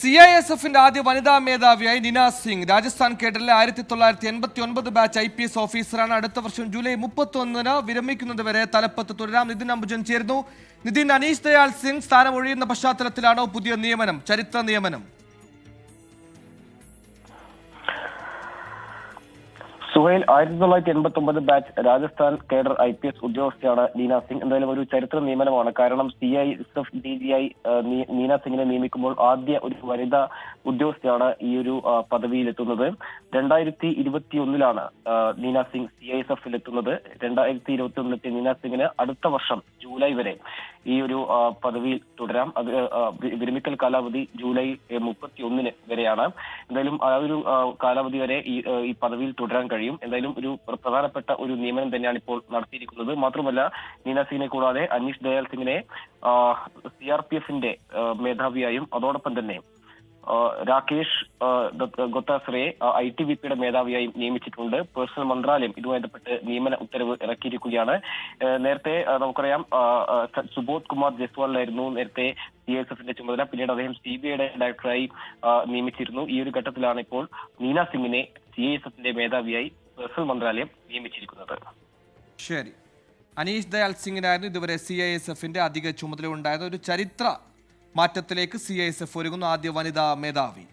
CISFിന്റെ ആദ്യ വനിതാ മേധാവിയായി നിന സിംഗ്. രാജസ്ഥാൻ കേഡറിലെ 1989 ബാച്ച് IPS ഓഫീസറാണ്. അടുത്ത വർഷം ജൂലൈ 31 വിരമിക്കുന്നത് വരെ തലപ്പത്ത് തുടരാം. നിതിൻ അംബുജൻ ചേർന്നു. നിതിൻ, അനീഷ് ദയാൽ സിംഗ് സ്ഥാനം ഒഴിയുന്ന പശ്ചാത്തലത്തിലാണോ പുതിയ നിയമനം, ചരിത്ര നിയമനം? Suhail, 1989 batch Rajasthan cadre IPS ഉദ്യോഗസ്ഥയാണ് നീന സിംഗ്. എന്തായാലും ഒരു ചരിത്ര നിയമനമാണ്. കാരണം CISF DGI നീന സിംഗിനെ നിയമിക്കുമ്പോൾ ആദ്യ ഒരു വനിതാ ഉദ്യോഗസ്ഥയാണ് ഈ ഒരു പദവിയിലെത്തുന്നത്. 2021 നീന സിംഗ് CISFിൽ എത്തുന്നത്. 2021 നീന സിംഗിന് അടുത്ത വർഷം ജൂലൈ വരെ ഈ ഒരു പദവിയിൽ തുടരാം. അത് വിരമിക്കൽ കാലാവധി ജൂലൈ 31 വരെയാണ്. എന്തായാലും ആ ഒരു കാലാവധി വരെ ഈ പദവിയിൽ തുടരാൻ കഴിയും. എന്തായാലും ഒരു പ്രധാനപ്പെട്ട ഒരു നിയമനം തന്നെയാണ് ഇപ്പോൾ നടത്തിയിരിക്കുന്നത്. മാത്രമല്ല, നീന സിംഗിനെ കൂടാതെ അനീഷ് ദയാൽ സിംഗിനെ CRPFന്റെ മേധാവിയായും അതോടൊപ്പം തന്നെ രാകേഷ് ഗൊത്താസറയെ ITBPയുടെ മേധാവിയായും നിയമിച്ചിട്ടുണ്ട്. പേഴ്സണൽ മന്ത്രാലയം ഇതുമായി ബന്ധപ്പെട്ട് നിയമന ഉത്തരവ് ഇറക്കിയിരിക്കുകയാണ്. നേരത്തെ നമുക്കറിയാം, സുബോധ് കുമാർ ജയ്സ്വാളിനായിരുന്നു നേരത്തെ CISFന്റെ ചുമതല. പിന്നീട് അദ്ദേഹം CBIയുടെ ഡയറക്ടറായി നിയമിച്ചിരുന്നു. ഈ ഒരു ഘട്ടത്തിലാണ് ഇപ്പോൾ നീന സിംഗിനെ CISFന്റെ മേധാവിയായി പേഴ്സണൽ മന്ത്രാലയം നിയമിച്ചിരിക്കുന്നത്. ശരി, അനീഷ് ദയാൽ സിംഗിനായിരുന്നു ഇതുവരെ CISFന്റെ അധിക ചുമതല ഉണ്ടായത്. ഒരു ചരിത്ര മാറ്റത്തിലേക്ക് CISF ഒരുങ്ങുന്നു. ആദ്യ വനിതാ മേധാവി.